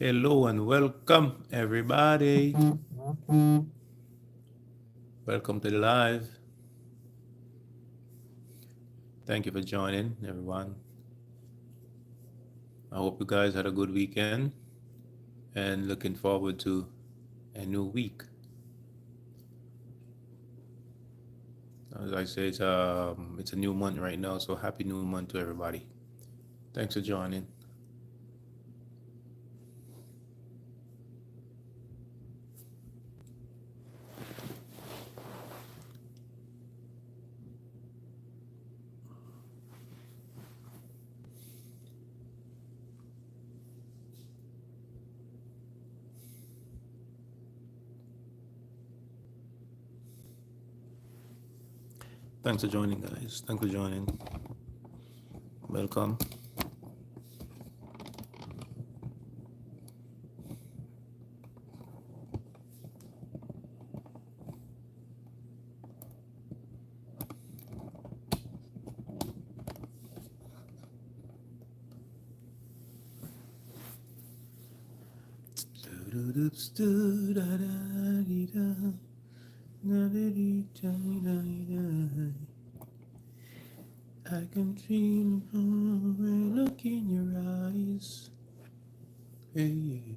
Hello and welcome, everybody. Welcome to the live. Thank you for joining, everyone. I hope you guys had a good weekend and looking forward to a new week. As I say, it's a new month right now, so happy new month to everybody. Thanks for joining. Thanks for joining, guys. Thanks for joining. Welcome. I can feel the look in your eyes. Hey.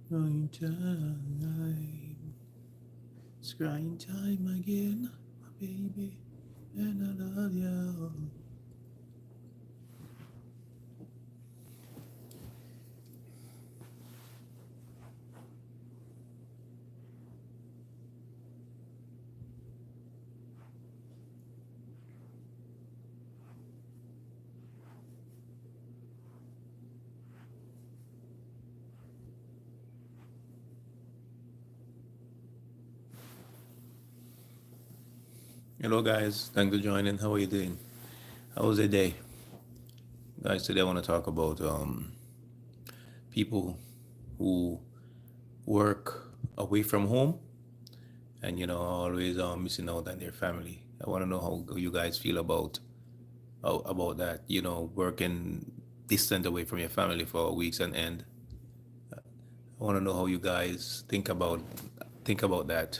Crying time. It's crying time again, my baby. And I love you. Hello, guys. Thanks for joining. How are you doing? How was your day? Guys, today I want to talk about people who work away from home and, always missing out on their family. I want to know how you guys feel about that, working distant away from your family for weeks on end. I want to know how you guys think about that.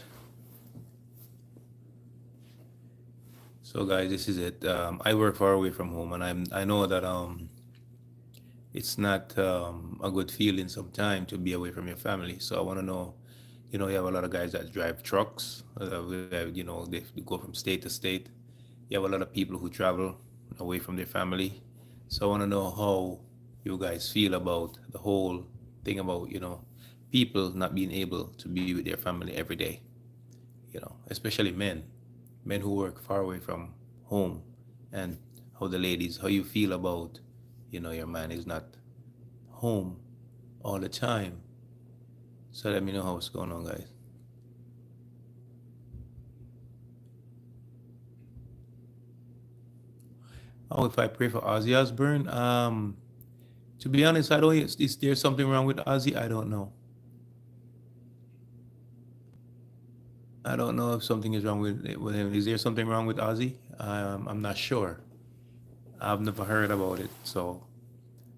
So, guys, this is it. I work far away from home, and I know that it's not a good feeling sometimes to be away from your family. So I want to know, you have a lot of guys that drive trucks. They go from state to state. You have a lot of people who travel away from their family. So I want to know how you guys feel about the whole thing about people not being able to be with their family every day. Especially men who work far away from home, and how you feel about, your man is not home all the time. So let me know how it's going on, guys. Oh, if I pray for Ozzy Osbourne, to be honest, I don't. Is there something wrong with Ozzy? I don't know. I don't know if something is wrong with him. Is there something wrong with Ozzy? I'm not sure. I've never heard about it. So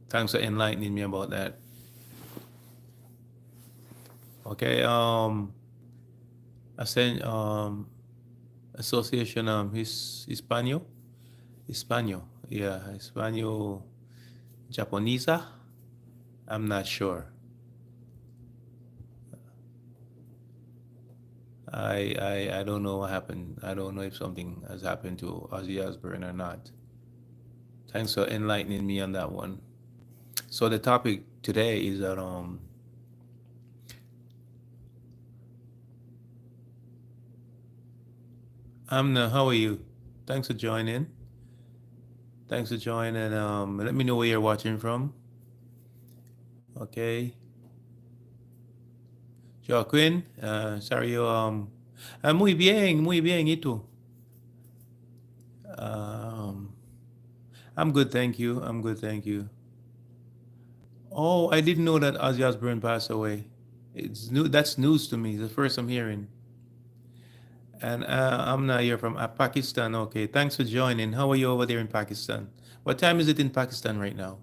thanks for enlightening me about that. Okay. I sent association Hispano. Hispano. Yeah, Hispano Japonesa. I'm not sure. I don't know what happened. I don't know if something has happened to Ozzy Osbourne or not. Thanks for enlightening me on that one. So the topic today is that Amna, how are you? Thanks for joining. Thanks for joining. Let me know where you're watching from. Okay. Joaquin, sorry, muy bien, ¿y tú? Um, I'm good, thank you. I'm good, thank you. Oh, I didn't know that Ozzy Osbourne passed away. It's new. That's news to me. It's the first I'm hearing. And I'm not here from Pakistan. Okay, thanks for joining. How are you over there in Pakistan? What time is it in Pakistan right now?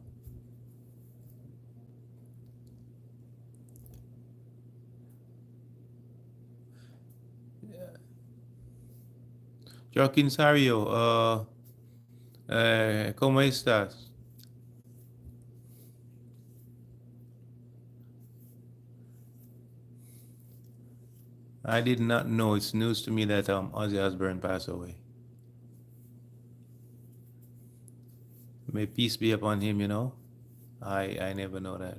Joaquín Sario, ¿cómo estás? I did not know. It's news to me that Ozzy Osbourne passed away. May peace be upon him. I never know that.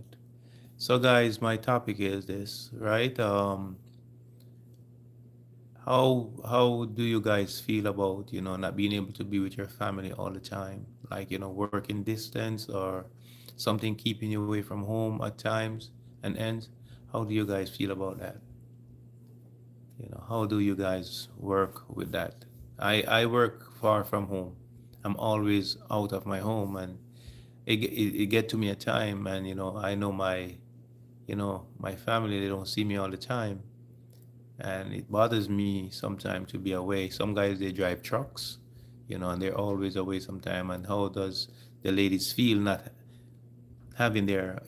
So, guys, my topic is this, right? How do you guys feel about not being able to be with your family all the time, like working distance or something keeping you away from home at times and ends? How do you guys feel about that? How do you guys work with that? I work far from home. I'm always out of my home, and it get to me a time, and I know my family, they don't see me all the time, and it bothers me sometimes to be away. Some guys, they drive trucks, and they're always away sometime. And how does the ladies feel not having their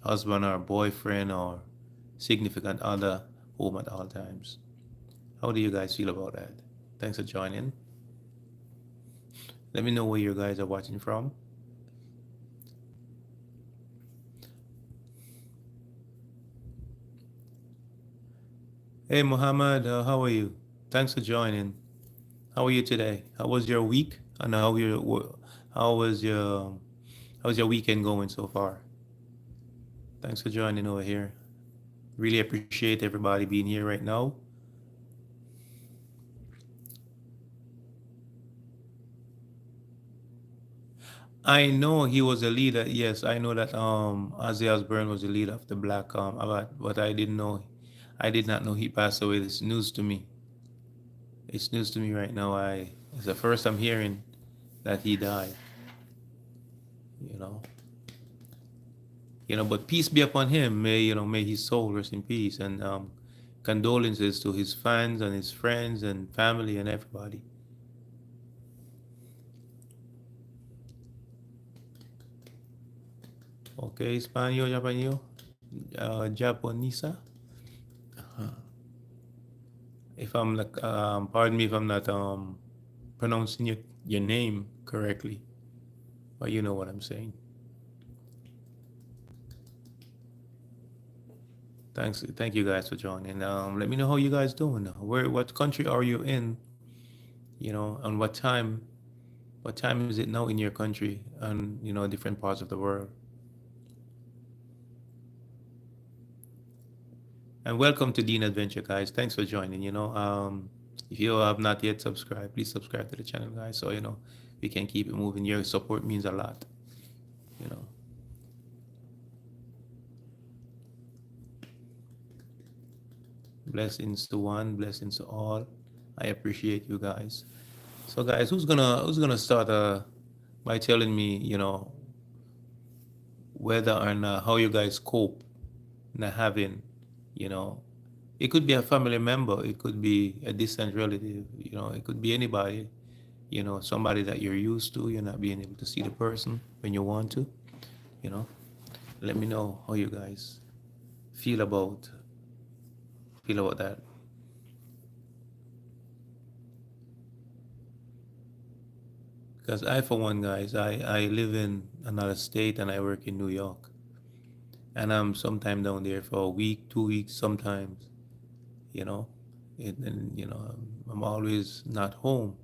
husband or boyfriend or significant other home at all times? How do you guys feel about that? Thanks for joining. Let me know where you guys are watching from. Hey Muhammad, how are you? Thanks for joining. How are you today? How was your week? And how was your how's your weekend going so far? Thanks for joining over here. Really appreciate everybody being here right now. I know he was a leader. Yes, I know that Ozzy Osbourne was the leader of the Black but I did not know he passed away. It's news to me. It's news to me right now. It's the first I'm hearing that he died. You know. But peace be upon him. May his soul rest in peace, and condolences to his fans and his friends and family and everybody. Okay, Espanol, Japanese, Japonesa. If I'm like, pardon me if I'm not pronouncing your name correctly, but you know what I'm saying. Thank you guys for joining. Let me know how you guys doing. What country are you in? And what time is it now in your country and different parts of the world. And welcome to Dean Adventure, guys. Thanks for joining. If you have not yet subscribed, please subscribe to the channel, guys, so we can keep it moving. Your support means a lot. You know. Blessings to one, blessings to all. I appreciate you guys. So, guys, who's gonna start by telling me, whether or not how you guys cope not having, you know, it could be a family member, it could be a distant relative, it could be anybody, somebody that you're used to, you're not being able to see the person when you want to, you know. Let me know how you guys feel about feel about that. Because I, for one, guys, I live in another state and I work in New York. And I'm sometime down there for a week, 2 weeks, sometimes, you know. And I'm always not home.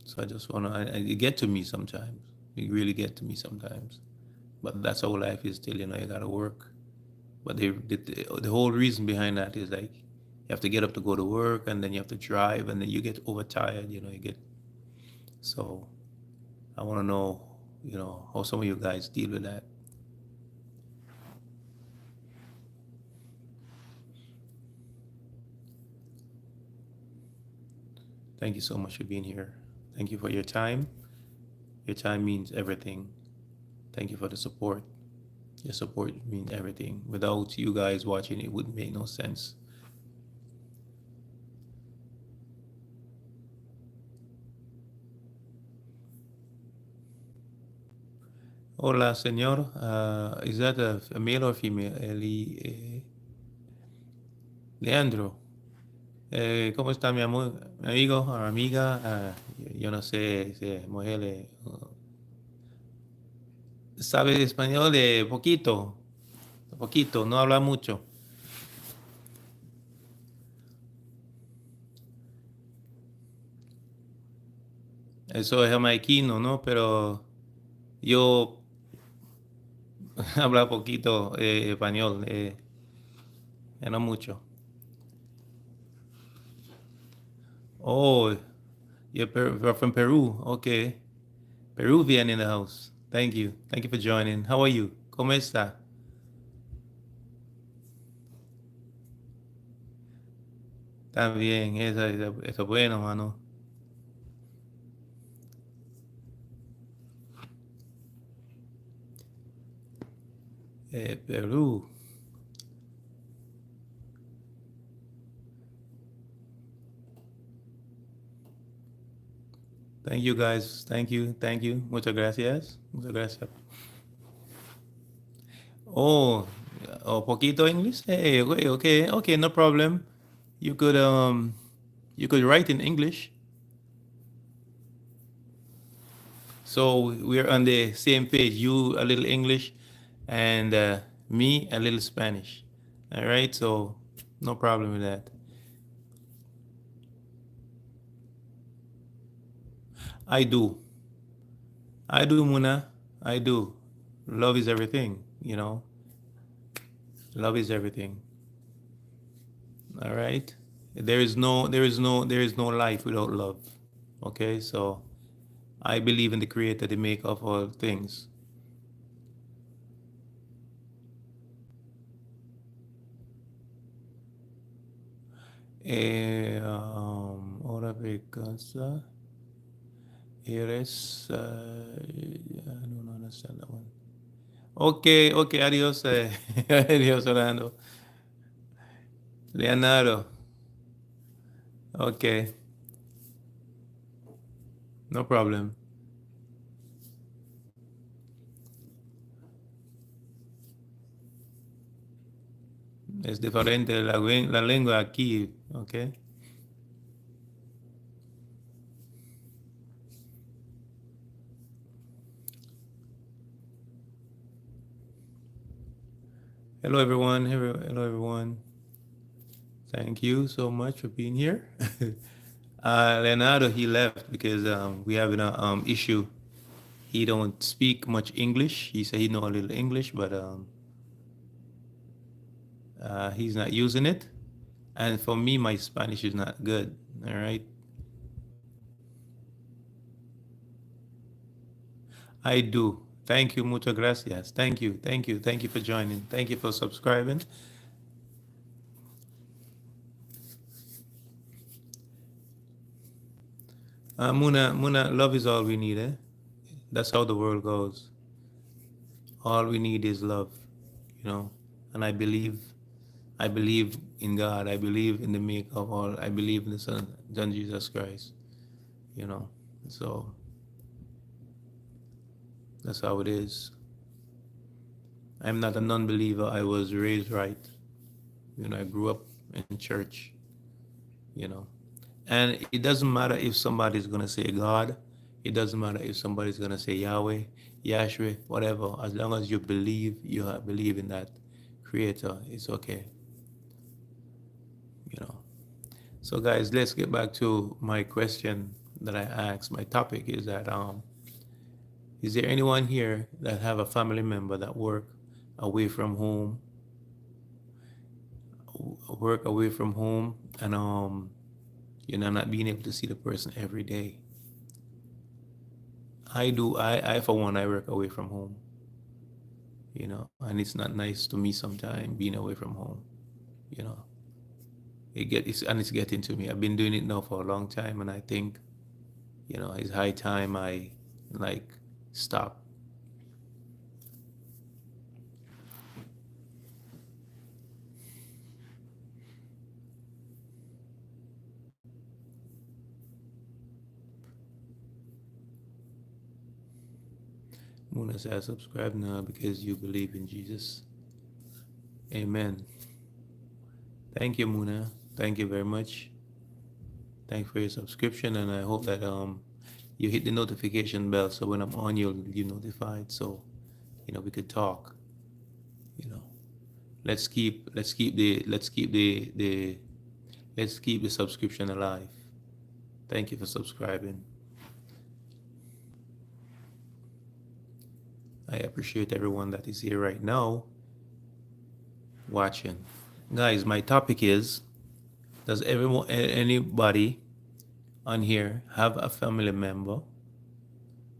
So I just want to, it get to me sometimes. It really get to me sometimes. But that's how life is still, you got to work. But the whole reason behind that is like, you have to get up to go to work and then you have to drive and then you get overtired, so I want to know, how some of you guys deal with that. Thank you so much for being here. Thank you for your time. Your time means everything. Thank you for the support. Your support means everything. Without you guys watching, it wouldn't make no sense. Hola, señor. Is that a male or female? Leandro. ¿Cómo está mi amigo o amiga? Yo no sé si mujer sabe español de poquito, no habla mucho. Eso es jamaiquino, ¿no? Pero yo hablo poquito español, no mucho. Oh, you're from Peru. Okay. Peruvian in the house. Thank you. Thank you for joining. How are you? ¿Cómo está? También, eso es bueno, mano. Peru. Thank you guys. Thank you. Thank you. Muchas gracias. Muchas gracias. Oh, oh, poquito English? Hey, okay, okay, okay, no problem. You could you could write in English. So we're on the same page. You a little English and me a little Spanish. All right? So no problem with that. I do. I do, Muna. I do. Love is everything, you know. Love is everything. All right. There is no life without love. Okay, so I believe in the creator, the maker of all things. Ahora ve casa. Eres. I don't understand that one. Okay, okay, adios, adios, Orlando. Leonardo. Okay, no problem. Es diferente la lengua aquí, okay? Hello, everyone. Hello, everyone. Thank you so much for being here. Leonardo, he left because we have an issue. He don't speak much English. He said he know a little English, but he's not using it. And for me, my Spanish is not good. All right. I do. Thank you. Muchas gracias. Thank you. Thank you. Thank you for joining. Thank you for subscribing. Muna, love is all we need, eh? That's how the world goes. All we need is love, you know. And I believe in God. I believe in the make of all. I believe in the Son Jesus Christ, you know. So that's how it is. I'm not a non-believer. I was raised right. You know, I grew up in church, you know. And it doesn't matter if somebody's going to say God. It doesn't matter if somebody's going to say Yahweh, Yahshua, whatever. As long as you believe in that creator, it's okay, you know. So guys, let's get back to my question that I asked. My topic is that is there anyone here that have a family member that away from home, work away from home, and not being able to see the person every day? I do. I for one, I work away from home, and it's not nice to me sometimes being away from home, you know. It's getting to me. I've been doing it now for a long time, and I think, it's high time I like stop. Muna says, subscribe now because you believe in Jesus. Amen. Thank you, Muna. Thank you very much. Thank you for your subscription, and I hope that you hit the notification bell so when I'm on, you'll be notified. So we could talk. You know, let's keep the subscription alive. Thank you for subscribing. I appreciate everyone that is here right now watching. Guys, my topic is, does anybody on here have a family member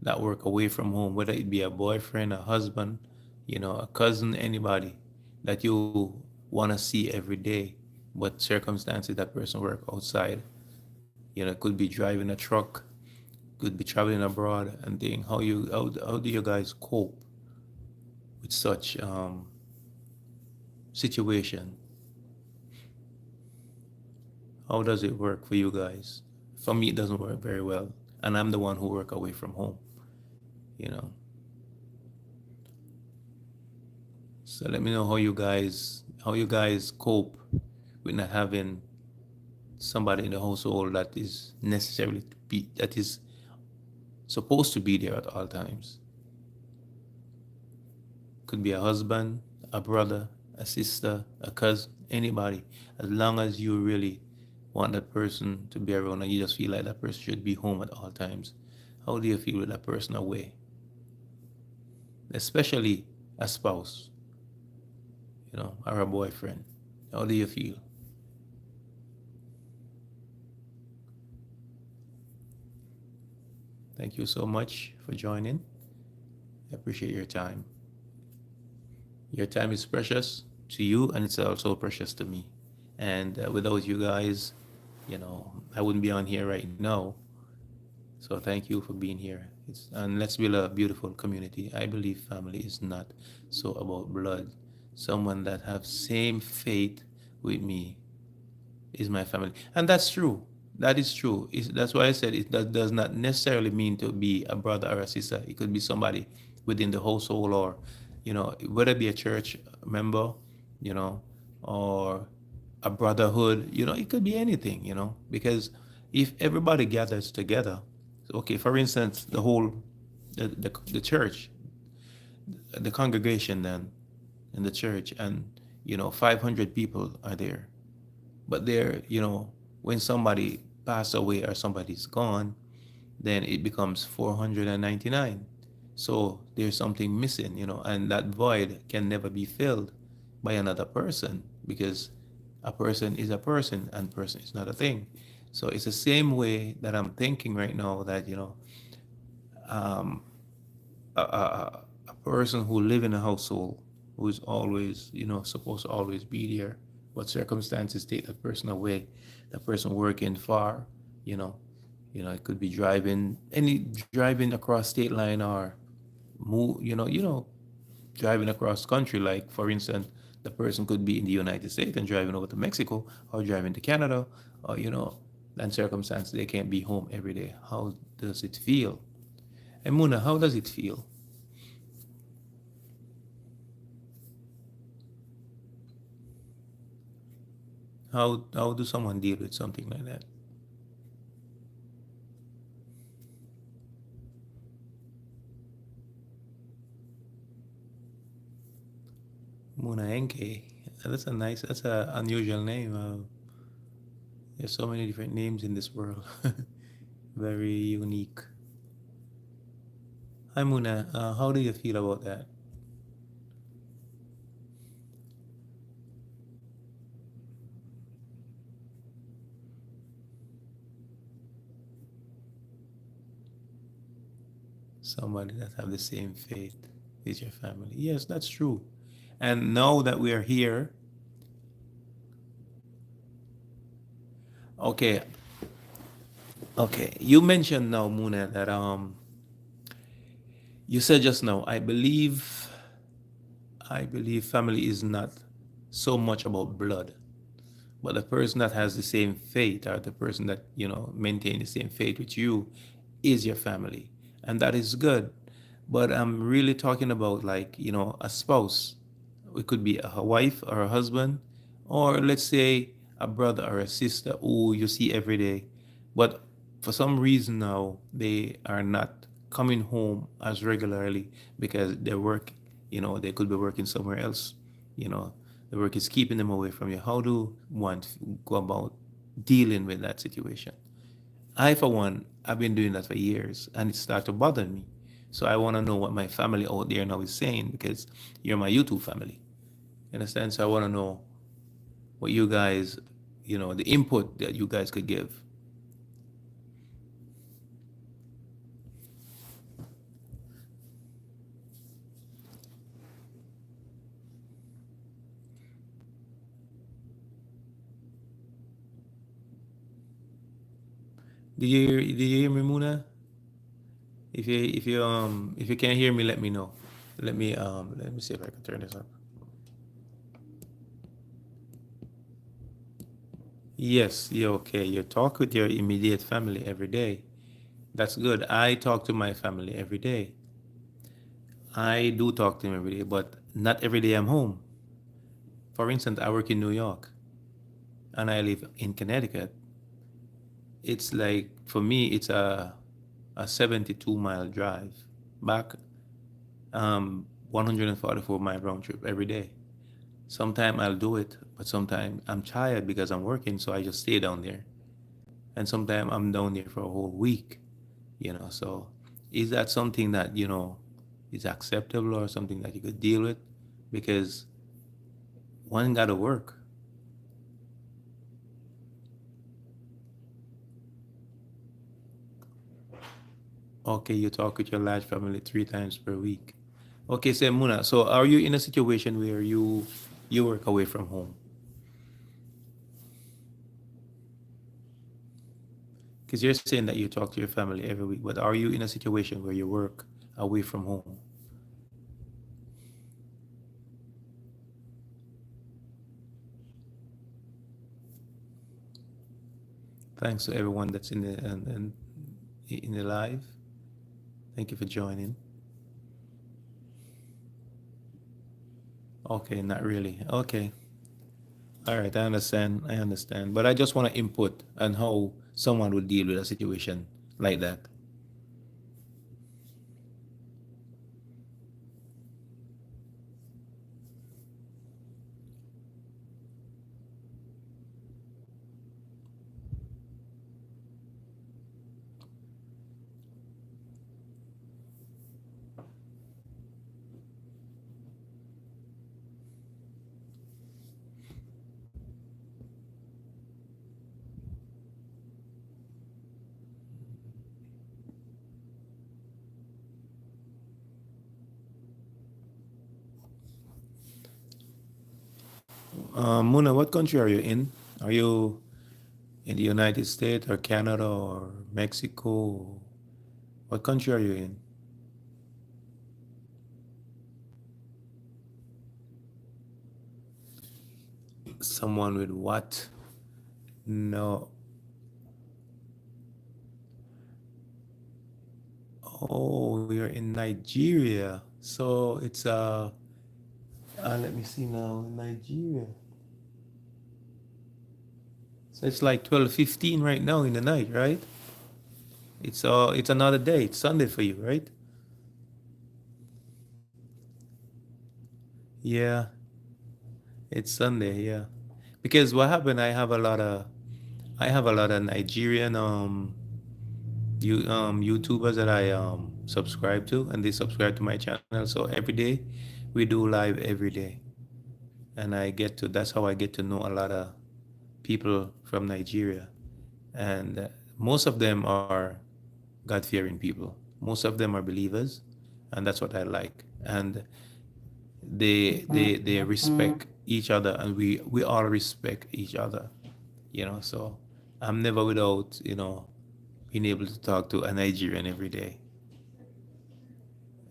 that work away from home, whether it be a boyfriend, a husband, a cousin, anybody that you want to see every day, but circumstances that person work outside. It could be driving a truck, could be traveling abroad and thing. How do you guys cope with such situation? How does it work for you guys? For me, it doesn't work very well, and I'm the one who work away from home. You know. So let me know how you guys cope with not having somebody in the household that is necessarily that is supposed to be there at all times. Could be a husband, a brother, a sister, a cousin, anybody. As long as you really want that person to be around and you just feel like that person should be home at all times. How do you feel with that person away? Especially a spouse, or a boyfriend. How do you feel? Thank you so much for joining. I appreciate your time. Your time is precious to you, and it's also precious to me. And without you guys, I wouldn't be on here right now. So thank you for being here. And let's build a beautiful community. I believe family is not so about blood. Someone that have same faith with me is my family, and that's true. That is true. That's why I said that does not necessarily mean to be a brother or a sister. It could be somebody within the household, or whether it be a church member, you know, or a brotherhood. It could be anything. Because if everybody gathers together, okay, for instance, the church, the congregation then in the church, and 500 people are there, but when somebody passed away or somebody's gone, then it becomes 499. So there's something missing, and that void can never be filled by another person, because a person is a person and person is not a thing. So it's the same way that I'm thinking right now, that um, a person who live in a household, who is always supposed to always be there, but circumstances take that person away. That person working far, you know it could be driving across state line, or move driving across country. Like, for instance, the person could be in the United States and driving over to Mexico, or driving to Canada, or and circumstances they can't be home every day. How does it feel? And Muna, how does it feel? How do someone deal with something like that? Muna Enke. That's a unusual name. There's so many different names in this world. Very unique. Hi Muna, how do you feel about that? Somebody that have the same faith is your family. Yes, that's true. And now that we are here, okay, okay. You mentioned now, Muna, that you said just now, I believe family is not so much about blood, but the person that has the same faith, or the person that maintain the same faith with you, is your family, and that is good. but I'm really talking about, like, a spouse. It could be a wife or a husband, or let's say a brother or a sister who you see every day, but for some reason now they are not coming home as regularly because their work, they could be working somewhere else. You know, the work is keeping them away from you. How do one go about dealing with that situation? I, for one, I've been doing that for years, and it started to bother me. So I want to know what my family out there now is saying, because you're my YouTube family. You understand? So I want to know what you guys, the input that you guys could give. Did you hear me, Muna? If you can't hear me, let me know. Let me see if I can turn this up. Yes, you're okay. You talk with your immediate family every day. That's good. I talk to my family every day. I do talk to them every day, but not every day I'm home. For instance, I work in New York and I live in Connecticut. It's like, for me, it's a 72-mile drive back, 144-mile round trip every day. Sometimes I'll do it, but sometimes I'm tired because I'm working, so I just stay down there. And sometimes I'm down there for a whole week. So is that something that, is acceptable or something that you could deal with? Because one got to work. Okay, you talk with your large family 3 times per week. Okay, so Muna, so are you in a situation where you work away from home? Because you're saying that you talk to your family every week, but are you in a situation where you work away from home? Thanks to everyone that's in the live. Thank you for joining. Okay, not really. Okay. All right, I understand. I understand. But I just want to input on how someone would deal with a situation like that. Muna, what country are you in? Are you in the United States or Canada or Mexico? What country are you in? Someone with what? No. Oh, we are in Nigeria. So it's let me see now, Nigeria. So it's like 12:15 right now in the night, right? It's another day. It's Sunday for you, right? Yeah, it's Sunday, yeah. Because what happened, I have a lot of Nigerian YouTubers that I subscribe to, and they subscribe to my channel. So every day we do live every day. And that's how I get to know a lot of people from Nigeria. And most of them are God-fearing people. Most of them are believers, and that's what I like. And they respect each other, and we all respect each other. So I'm never without being able to talk to a Nigerian every day.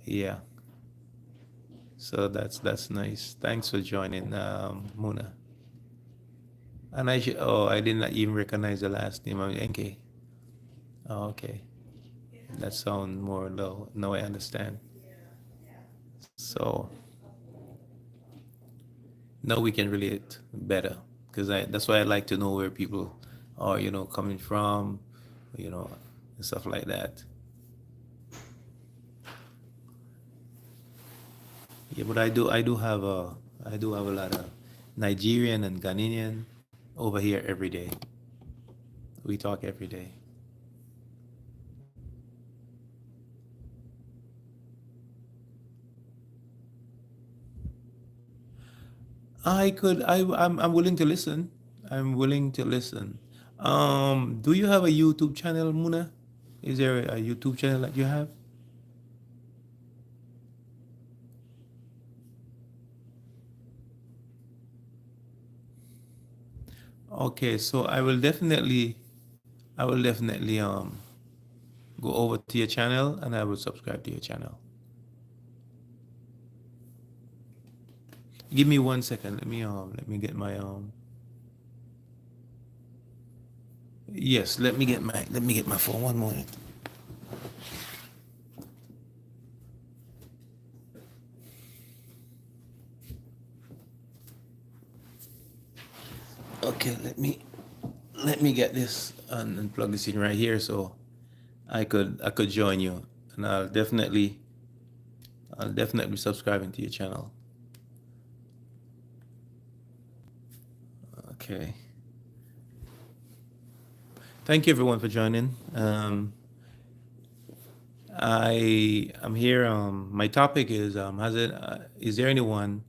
Yeah. So that's nice. Thanks for joining, Muna. And I did not even recognize the last name of NK. Oh, okay. That sound more low. Now I understand. So now we can relate better because I that's why I like to know where people are, coming from, you know, and stuff like that. Yeah, but I do have a lot of Nigerian and Ghanaian over here every day. We talk every day. I'm willing to listen. I'm willing to listen. Do you have a YouTube channel, Muna? Is there a YouTube channel that you have? Okay, so I will definitely go over to your channel and I will subscribe to your channel. Give me 1 second. Let me get my yes, let me get my phone. One moment. Okay, let me get this and plug this in right here so I could join you, and I'll definitely be subscribing to your channel. Okay. Thank you everyone for joining. I am here. My topic is is there anyone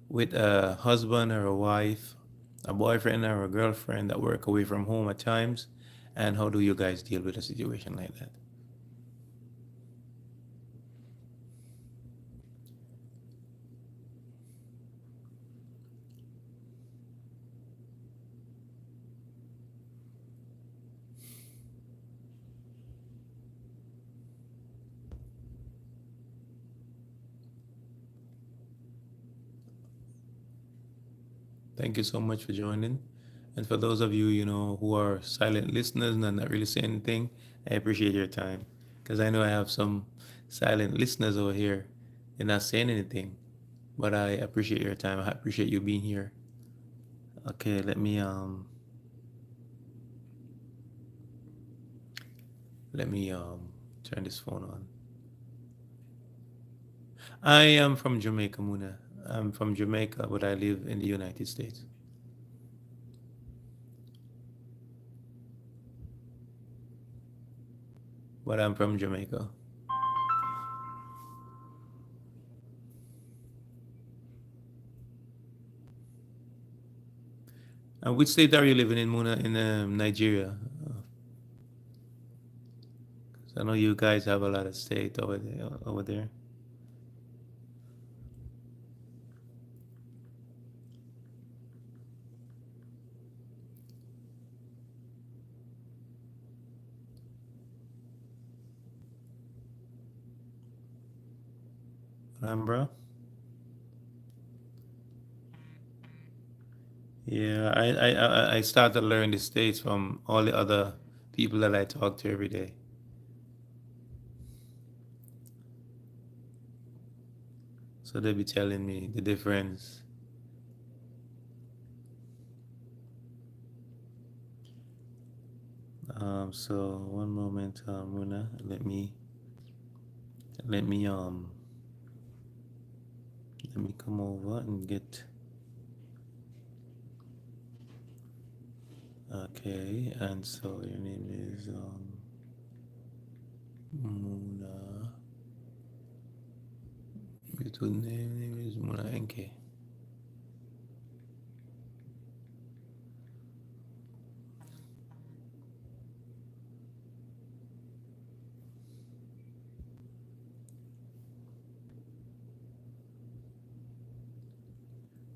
with a husband or a wife, a boyfriend or a girlfriend that work away from home at times, and how do you guys deal with a situation like that? Thank you so much for joining. And for those of you, who are silent listeners and not really saying anything, I appreciate your time. Because I know I have some silent listeners over here. They're not saying anything. But I appreciate your time. I appreciate you being here. Okay, let me turn this phone on. I am from Jamaica, Muna. I'm from Jamaica, but I live in the United States. But I'm from Jamaica. And which state are you living in, Muna? In Nigeria. 'Cause I know you guys have a lot of state over there. Over there. Bro. Yeah, I started to learn the states from all the other people that I talk to every day. So they be telling me the difference. So one moment, Muna, let me come over and get. Okay, and so your name is Muna. Your name is Muna Enke.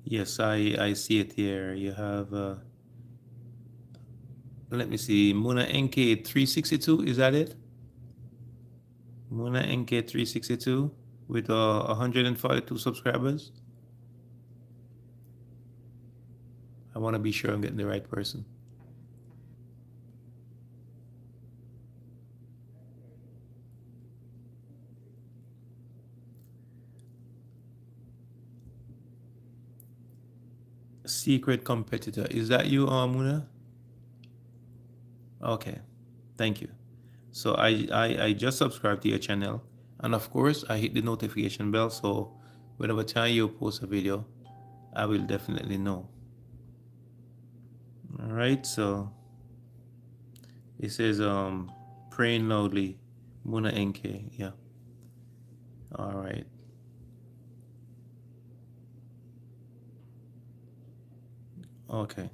Yes, I see it here. You have let me see, Muna NK 362. Is that it? Muna NK 362 with 142 subscribers. I want to be sure I'm getting the right person. Secret competitor. Is that you, Muna? Okay, thank you. So I just subscribed to your channel, and of course I hit the notification bell, so whenever time you post a video, I will definitely know. All right, so it says praying loudly, Muna NK. Yeah. All right. Okay.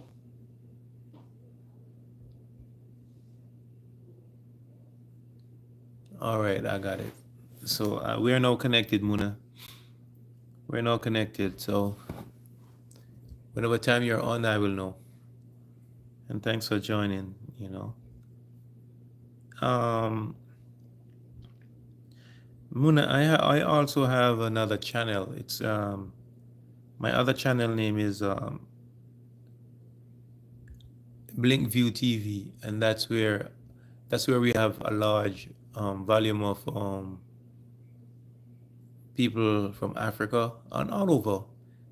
All right, I got it. So we are now connected, Muna. We're now connected. So whenever time you're on, I will know. And thanks for joining. Um, Muna, I also have another channel. It's my other channel name is Blinkview TV, and that's where we have a large volume of people from Africa and all over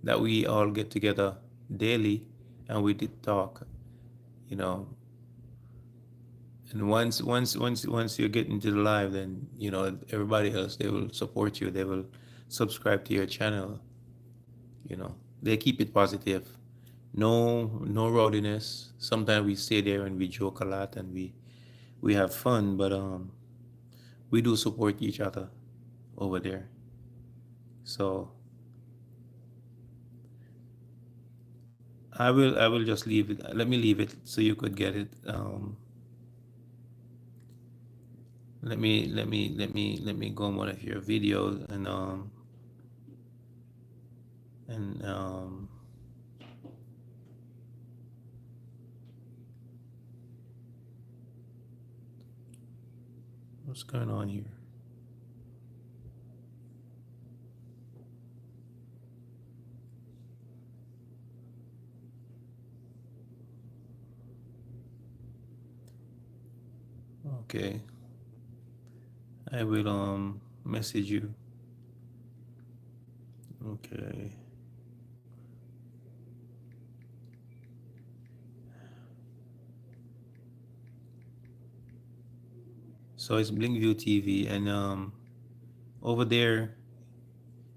that we all get together daily, and we did talk. You know, and once you get into the live, then everybody else, they will support you. They will subscribe to your channel. They keep it positive. No rowdiness. Sometimes we stay there and we joke a lot and we have fun, but we do support each other over there. So I will just leave it. Let me leave it so you could get it. Let me go on one of your videos and what's going on here? Okay, I will message you. Okay. So it's Blinkview TV, and over there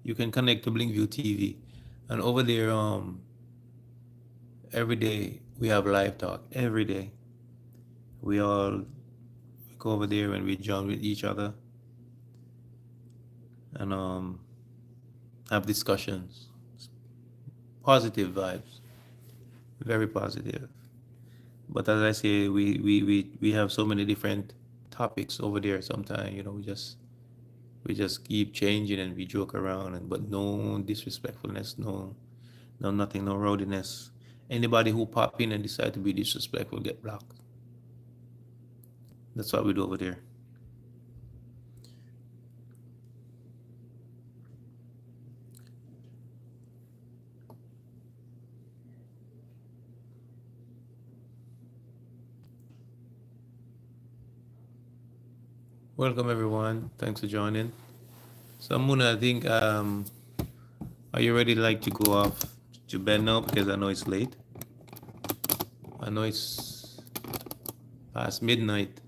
you can connect to Blinkview TV, and over there every day we have live talk. Every day we all go over there and we join with each other and have discussions. Positive vibes, very positive. But as I say, we have so many different topics over there. Sometimes we just keep changing and we joke around, but no disrespectfulness, no nothing, no rowdiness. Anybody who pop in and decide to be disrespectful get blocked. That's what we do over there. Welcome everyone. Thanks for joining. So Muna, I think are you ready like to go off to bed now because I know it's late. I know it's past midnight.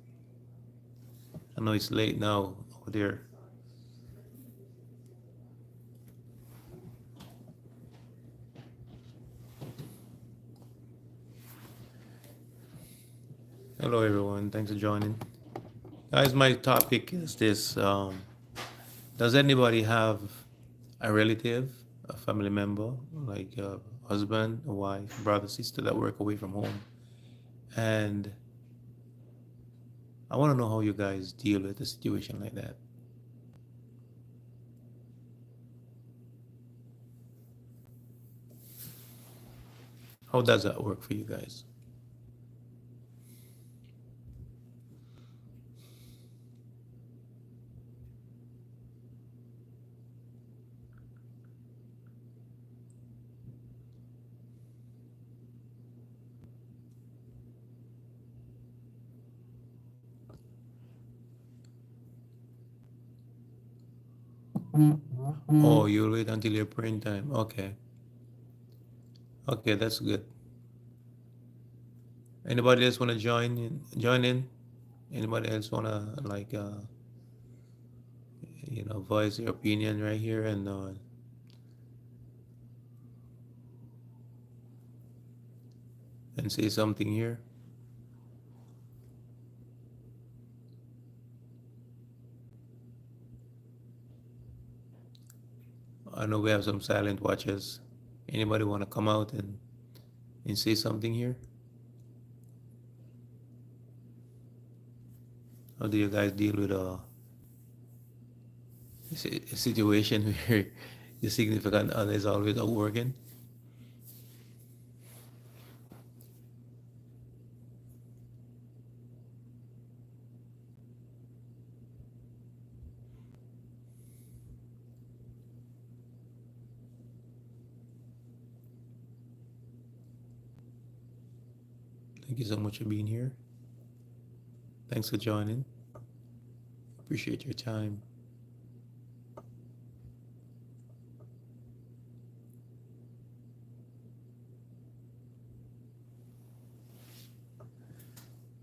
I know it's late now over there. Hello everyone. Thanks for joining. Guys, my topic is this. Does anybody have a relative, a family member, like a husband, a wife, brother, sister that work away from home? And I want to know how you guys deal with a situation like that. How does that work for you guys? Oh, you'll wait until your praying time. Okay. Okay, that's good. Anybody else want to join in? Join in? Anybody else want to like voice their opinion right here and say something here? I know we have some silent watchers. Anybody want to come out and say something here? How do you guys deal with a situation where your significant other is always out working? Thank you so much for being here. Thanks for joining. Appreciate your time.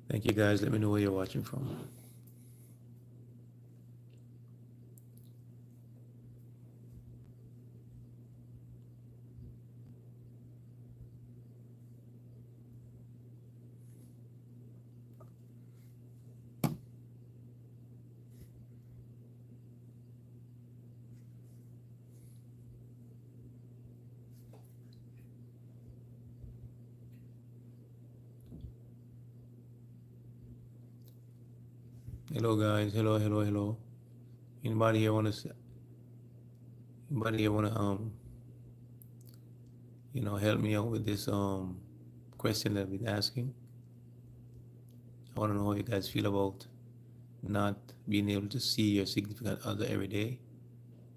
Thank you guys. Let me know where you're watching from. Hello guys. Hello, hello, hello. Anybody here want to help me out with this question that I've been asking? I want to know how you guys feel about not being able to see your significant other every day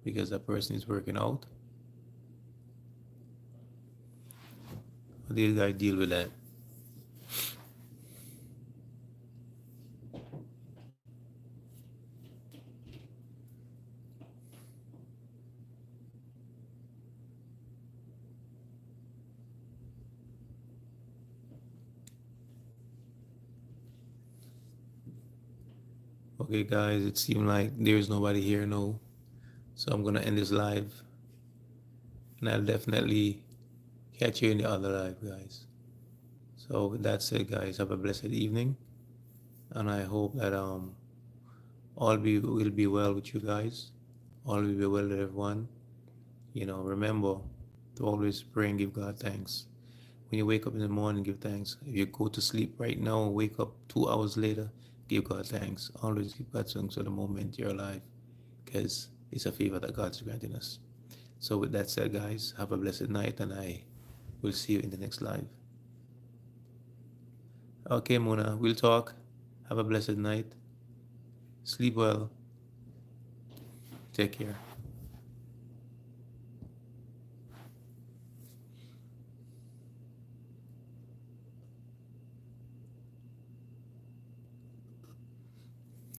because that person is working out. How do you guys deal with that? Okay, guys, it seems like there's nobody here, no. So I'm gonna end this live, and I'll definitely catch you in the other live, guys. So with that said, guys, have a blessed evening, and I hope that will be well with you guys. All will be well with everyone. Remember to always pray and give God thanks. When you wake up in the morning, give thanks. If you go to sleep right now, wake up 2 hours later, give God thanks. Always give God thanks for the moment you're alive, because it's a favor that God's granting us. So with that said, guys, have a blessed night, and I will see you in the next live. Okay, Mona, we'll talk. Have a blessed night. Sleep well. Take care.